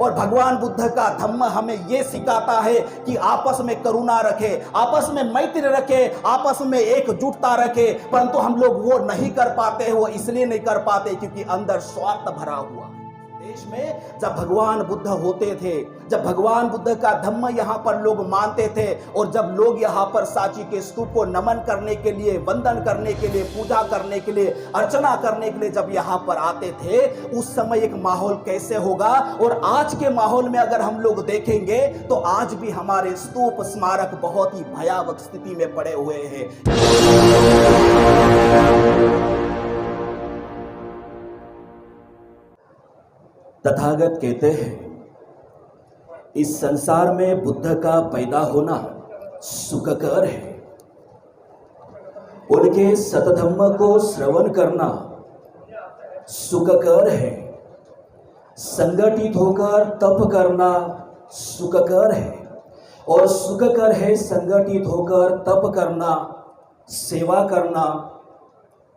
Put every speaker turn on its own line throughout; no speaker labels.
और भगवान बुद्ध का धम्म हमें यह सिखाता है कि आपस में करुणा रखे, आपस में मैत्री रखे, आपस में एकजुटता रखे। परंतु हम लोग वो नहीं कर पाते हैं। वो इसलिए नहीं कर पाते क्योंकि अंदर स्वार्थ भरा हुआ है। देश में जब भगवान बुद्ध होते थे, जब भगवान बुद्ध का धम्म यहाँ पर लोग मानते थे, और जब लोग यहाँ पर सांची के स्तूप को नमन करने के लिए, वंदन करने के लिए, पूजा करने के लिए, अर्चना करने के लिए जब यहाँ पर आते थे, उस समय एक माहौल कैसे होगा। और आज के माहौल में अगर हम लोग देखेंगे तो आज भी हमारे स्तूप स्मारक बहुत ही भयावह स्थिति में पड़े हुए हैं। तथागत कहते हैं इस संसार में बुद्ध का पैदा होना सुखकर है, उनके सतधम्म को श्रवण करना सुखकर है, संगठित होकर तप करना सुखकर है, और सुखकर है संगठित होकर तप करना, सेवा करना,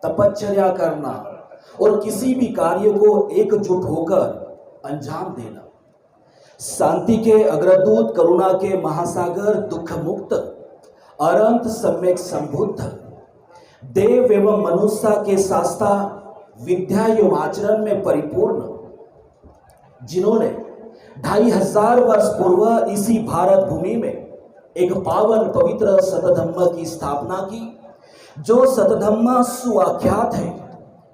तपश्चर्या करना और किसी भी कार्य को एकजुट होकर अंजाम देना। शांति के अग्रदूत, करुणा के महासागर, दुख मुक्त, अनंत सम्यक संबुद्ध, देव एवं मनुष्य के शास्त्रा, विद्या एवं आचरण में परिपूर्ण, जिन्होंने 2500 वर्ष पूर्व इसी भारत भूमि में एक पावन पवित्र सतधम्म की स्थापना की, जो सतधम्म सुआख्यात है,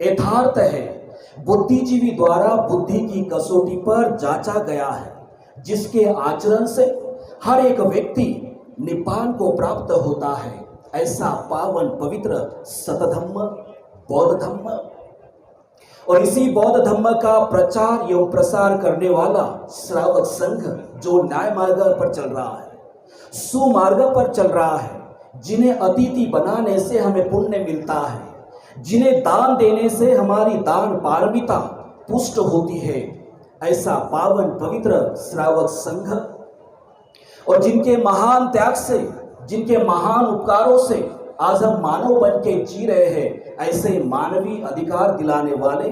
यथार्थ है, बुद्धिजीवी द्वारा बुद्धि की कसौटी पर जांचा गया है, जिसके आचरण से हर एक व्यक्ति निब्बान को प्राप्त होता है। ऐसा पावन पवित्र सतधम्म बौद्ध धम्म, और इसी बौद्ध धम्म का प्रचार एवं प्रसार करने वाला श्रावक संघ जो न्याय मार्ग पर चल रहा है, सुमार्ग पर चल रहा है, जिन्हें अतिथि बनाने से हमें पुण्य मिलता है, जिन्हें दान देने से हमारी दान पारमिता पुष्ट होती है, ऐसा पावन पवित्र श्रावक संघ, और जिनके महान त्याग से, जिनके महान उपकारों से आज हम मानव बन के जी रहे हैं, ऐसे मानवीय अधिकार दिलाने वाले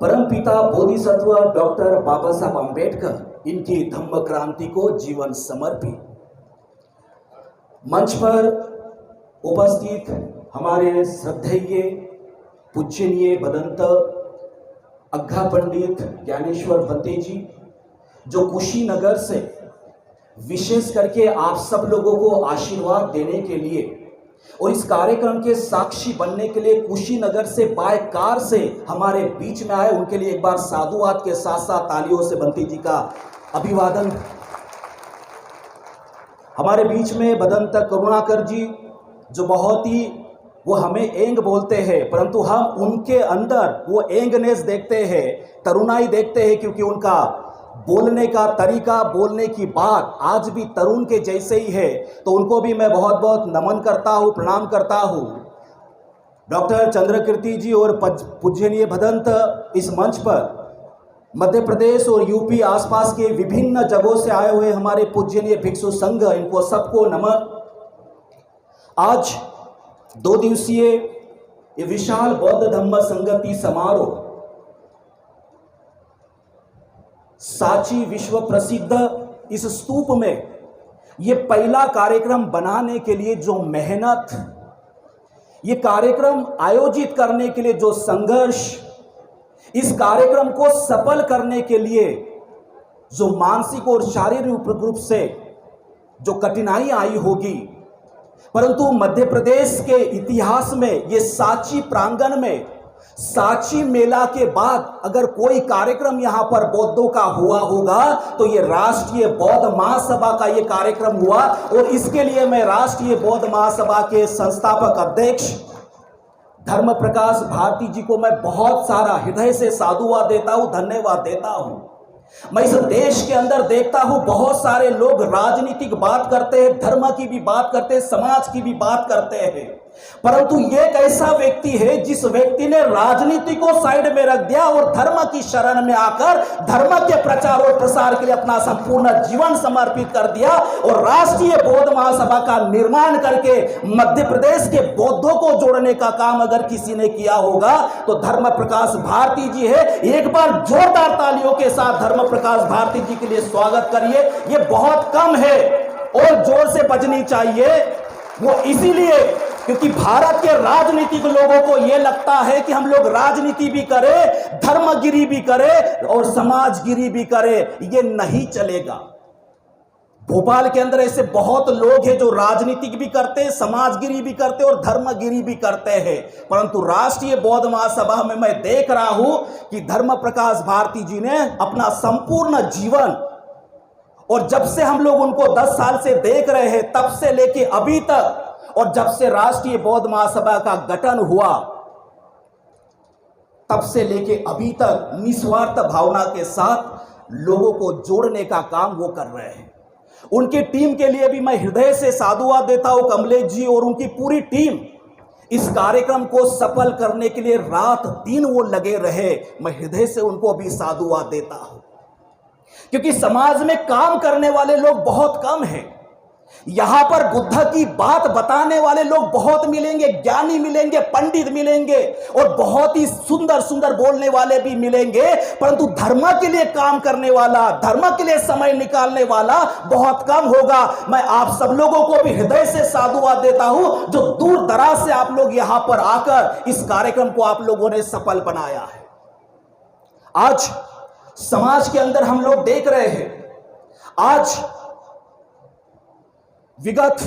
परमपिता बोधिसत्व डॉक्टर बाबा साहब अम्बेडकर, इनकी धम्म क्रांति को जीवन समर्पित। मंच पर उपस्थित हमारे श्रद्धेय पूजनीय भदंत अग्घा पंडित ज्ञानेश्वर बंते जी, जो कुशीनगर से विशेष करके आप सब लोगों को आशीर्वाद देने के लिए और इस कार्यक्रम के साक्षी बनने के लिए कुशीनगर से बाय कार से हमारे बीच में आए, उनके लिए एक बार साधुवाद के साथ साथ तालियों से बंते जी का अभिवादन। हमारे बीच में भदंत करुणाकर जी, जो बहुत ही, वो हमें एंग बोलते हैं परंतु हम उनके अंदर वो एंगनेस देखते हैं, तरुणाई देखते हैं, क्योंकि उनका बोलने का तरीका, बोलने की बात आज भी तरुण के जैसे ही है। तो उनको भी मैं बहुत बहुत नमन करता हूँ, प्रणाम करता हूँ। डॉक्टर चंद्रकीर्ति जी और पूजनीय भदंत इस मंच पर मध्य प्रदेश और यूपी आसपास के विभिन्न जगहों से आए हुए हमारे पूजनीय भिक्षु संघ, इनको सबको नमन। आज 2 दिवसीय ये विशाल बौद्ध धम्म संगति समारोह सांची विश्व प्रसिद्ध इस स्तूप में ये पहला कार्यक्रम बनाने के लिए जो मेहनत, ये कार्यक्रम आयोजित करने के लिए जो संघर्ष, इस कार्यक्रम को सफल करने के लिए जो मानसिक और शारीरिक रूप से जो कठिनाई आई होगी, परंतु मध्य प्रदेश के इतिहास में ये सांची प्रांगण में, सांची मेला के बाद अगर कोई कार्यक्रम यहाँ पर बौद्धों का हुआ होगा तो ये राष्ट्रीय बौद्ध महासभा का ये कार्यक्रम हुआ। और इसके लिए मैं राष्ट्रीय बौद्ध महासभा के संस्थापक अध्यक्ष धर्म प्रकाश भारती जी को मैं बहुत सारा हृदय से साधुवाद देता हूँ, धन्यवाद देता हूँ। मैं इस देश के अंदर देखता हूं बहुत सारे लोग राजनीतिक बात करते हैं, धर्म की भी बात करते हैं, समाज की भी बात करते हैं, परंतु ये एक ऐसा व्यक्ति है जिस व्यक्ति ने राजनीति को साइड में रख दिया और धर्म की शरण में आकर धर्म के प्रचार और प्रसार के लिए अपना संपूर्ण जीवन समर्पित कर दिया और राष्ट्रीय बौद्ध महासभा का निर्माण करके मध्य प्रदेश के बौद्धों को जोड़ने का काम अगर किसी ने किया होगा तो धर्म प्रकाश भारती जी है। एक बार जोरदार तालियों के साथ धर्म प्रकाश भारती जी के लिए स्वागत करिए। ये बहुत कम है और जोर से बजनी चाहिए, वो इसीलिए क्योंकि भारत के राजनीतिक लोगों को यह लगता है कि हम लोग राजनीति भी करें, धर्मगिरी भी करें और समाजगिरी भी करें। ये नहीं चलेगा। भोपाल के अंदर ऐसे बहुत लोग हैं जो राजनीतिक भी करते हैं, समाजगिरी भी करते हैं और धर्मगिरी भी करते हैं, परंतु राष्ट्रीय बौद्ध महासभा में मैं देख रहा हूं कि धर्म प्रकाश भारती जी ने अपना संपूर्ण जीवन, और जब से हम लोग उनको 10 साल से देख रहे हैं तब से लेके अभी तक, और जब से राष्ट्रीय बौद्ध महासभा का गठन हुआ तब से लेके अभी तक निस्वार्थ भावना के साथ लोगों को जोड़ने का काम वो कर रहे हैं। उनकी टीम के लिए भी मैं हृदय से साधुवाद देता हूं। कमलेश जी और उनकी पूरी टीम इस कार्यक्रम को सफल करने के लिए रात दिन वो लगे रहे। मैं हृदय से उनको भी साधुवाद देता हूं, क्योंकि समाज में काम करने वाले लोग बहुत कम हैं। यहां पर बुद्ध की बात बताने वाले लोग बहुत मिलेंगे, ज्ञानी मिलेंगे, पंडित मिलेंगे और बहुत ही सुंदर सुंदर बोलने वाले भी मिलेंगे, परंतु धर्म के लिए काम करने वाला, धर्म के लिए समय निकालने वाला बहुत कम होगा। मैं आप सब लोगों को भी हृदय से साधुवाद देता हूं जो दूर दराज से आप लोग यहां पर आकर इस कार्यक्रम को आप लोगों ने सफल बनाया है। आज समाज के अंदर हम लोग देख रहे हैं, आज विगत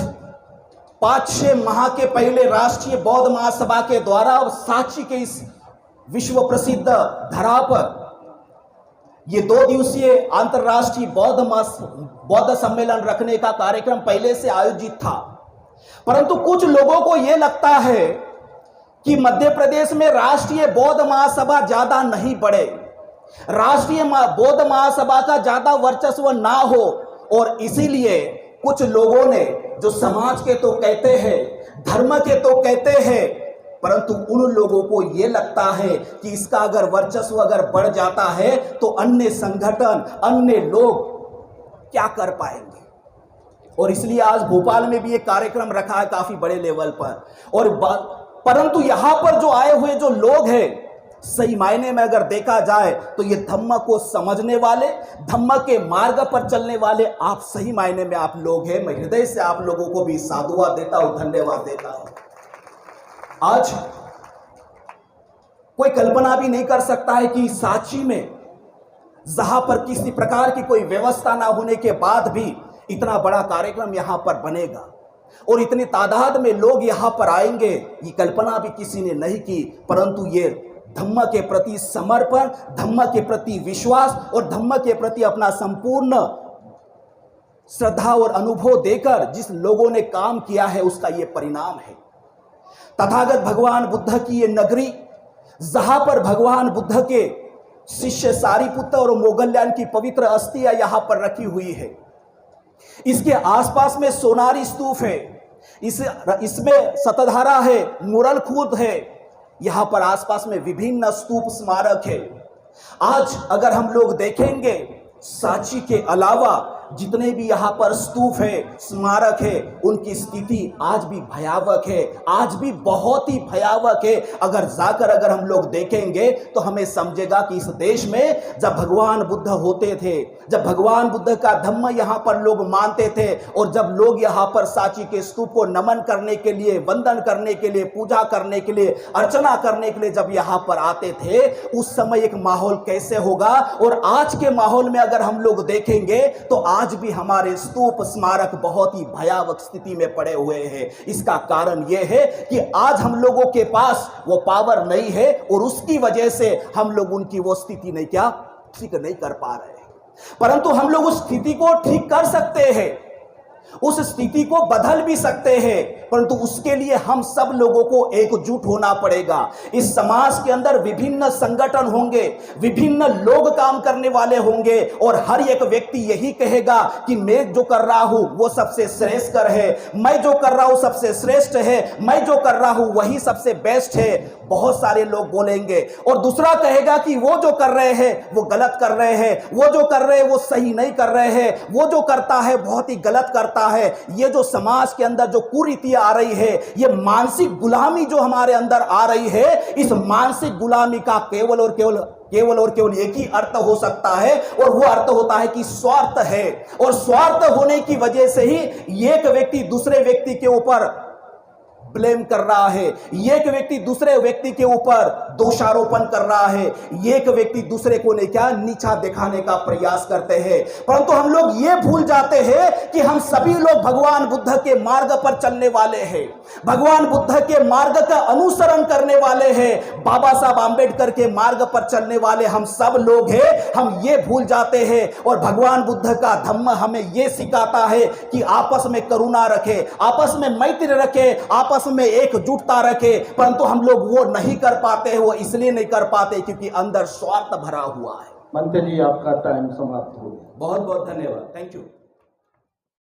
5-6 माह के पहले राष्ट्रीय बौद्ध महासभा के द्वारा सांची के इस विश्व प्रसिद्ध धरा पर यह 2 दिवसीय अंतरराष्ट्रीय बौद्ध सम्मेलन रखने का कार्यक्रम पहले से आयोजित था, परंतु कुछ लोगों को यह लगता है कि मध्य प्रदेश में राष्ट्रीय बौद्ध महासभा ज्यादा नहीं बढ़े, राष्ट्रीय बौद्ध महासभा का ज्यादा वर्चस्व ना हो, और इसीलिए कुछ लोगों ने जो समाज के तो कहते हैं, धर्म के तो कहते हैं, परंतु उन लोगों को यह लगता है कि इसका अगर वर्चस्व अगर बढ़ जाता है तो अन्य संगठन, अन्य लोग क्या कर पाएंगे। और इसलिए आज भोपाल में भी एक कार्यक्रम रखा है काफी बड़े लेवल पर, और परंतु यहां पर जो आए हुए जो लोग हैं, सही मायने में अगर देखा जाए तो ये धम्म को समझने वाले, धम्म के मार्ग पर चलने वाले आप सही मायने में आप लोग हैं। मैं हृदय से आप लोगों को भी साधुवाद देता हूं, धन्यवाद देता हूं। आज कोई कल्पना भी नहीं कर सकता है कि सांची में, जहां पर किसी प्रकार की कोई व्यवस्था ना होने के बाद भी इतना बड़ा कार्यक्रम यहां पर बनेगा और इतनी तादाद में लोग यहां पर आएंगे, ये कल्पना भी किसी ने नहीं की। परंतु ये धम्म के प्रति समर्पण, धम्म के प्रति विश्वास और धम्म के प्रति अपना संपूर्ण श्रद्धा और अनुभव देकर जिस लोगों ने काम किया है उसका यह परिणाम है। तथागत भगवान बुद्ध की ये नगरी, जहां पर भगवान बुद्ध के शिष्य सारिपुत्र और मोगल्यान की पवित्र अस्थियां यहां पर रखी हुई है। इसके आसपास में सोनारी स्तूप है, इसमें सतधारा है, मुरल खुर्द है, यहां पर आसपास में विभिन्न स्तूप स्मारक है। आज अगर हम लोग देखेंगे, सांची के अलावा जितने भी यहाँ पर स्तूप है, स्मारक है, उनकी स्थिति आज भी भयावह है, आज भी बहुत ही भयावह है। अगर हम लोग देखेंगे तो हमें समझेगा कि इस देश में जब भगवान बुद्ध होते थे, जब भगवान बुद्ध का धम्म यहाँ पर लोग मानते थे और जब लोग यहाँ पर सांची के स्तूप को नमन करने के लिए, वंदन करने के लिए, पूजा करने के लिए, अर्चना करने के लिए जब यहाँ पर आते थे, उस समय एक माहौल कैसे होगा। और आज के माहौल में अगर हम लोग देखेंगे तो आज भी हमारे स्तूप स्मारक बहुत ही भयावह स्थिति में पड़े हुए हैं। इसका कारण यह है कि आज हम लोगों के पास वो पावर नहीं है और उसकी वजह से हम लोग उनकी वो स्थिति नहीं ठीक नहीं कर पा रहे हैं। परंतु हम लोग उस स्थिति को ठीक कर सकते हैं। उस स्थिति को बदल भी सकते हैं, परंतु उसके लिए हम सब लोगों को एकजुट होना पड़ेगा। इस समाज के अंदर विभिन्न संगठन होंगे, विभिन्न लोग काम करने वाले होंगे, और हर एक व्यक्ति यही कहेगा कि मैं जो कर रहा हूं वो सबसे श्रेष्ठ कर है, मैं जो कर रहा हूं सबसे श्रेष्ठ है, मैं जो कर रहा हूं वही सबसे बेस्ट है। बहुत सारे लोग बोलेंगे, और दूसरा कहेगा कि वो जो कर रहे हैं वो गलत कर रहे हैं, वो जो कर रहे हैं वो सही नहीं कर रहे हैं, वो जो करता है बहुत ही गलत करता है। ये जो समाज के अंदर जो कुरीतियां आ रही है, ये मानसिक गुलामी जो हमारे अंदर आ रही है, इस मानसिक गुलामी का केवल और केवल एक ही अर्थ हो सकता है, और वो अर्थ होता है कि स्वार्थ है। और स्वार्थ होने की वजह से ही एक व्यक्ति दूसरे व्यक्ति के ऊपर ब्लेम कर रहा है, एक व्यक्ति दूसरे व्यक्ति के ऊपर दोषारोपण कर रहा है, एक व्यक्ति दूसरे को ने क्या नीचा दिखाने का प्रयास करते हैं। परंतु हम लोग ये भूल जाते हैं कि हम सभी लोग भगवान बुद्ध के मार्ग पर चलने वाले हैं, भगवान बुद्ध के मार्ग का अनुसरण करने वाले हैं, बाबा साहब आंबेडकर के मार्ग पर चलने वाले हम सब लोग हैं। हम ये भूल जाते हैं, और भगवान बुद्ध का धम्म हमें ये सिखाता है कि आपस में करुणा रखे, आपस में मैत्री रखे, आपस में एकजुटता रखे, परंतु हम लोग वो नहीं कर पाते हैं। वो इसलिए नहीं कर पाते क्योंकि अंदर स्वार्थ भरा हुआ है।
मंत्री जी, आपका टाइम समाप्त हो गया।
बहुत बहुत धन्यवाद, थैंक यू।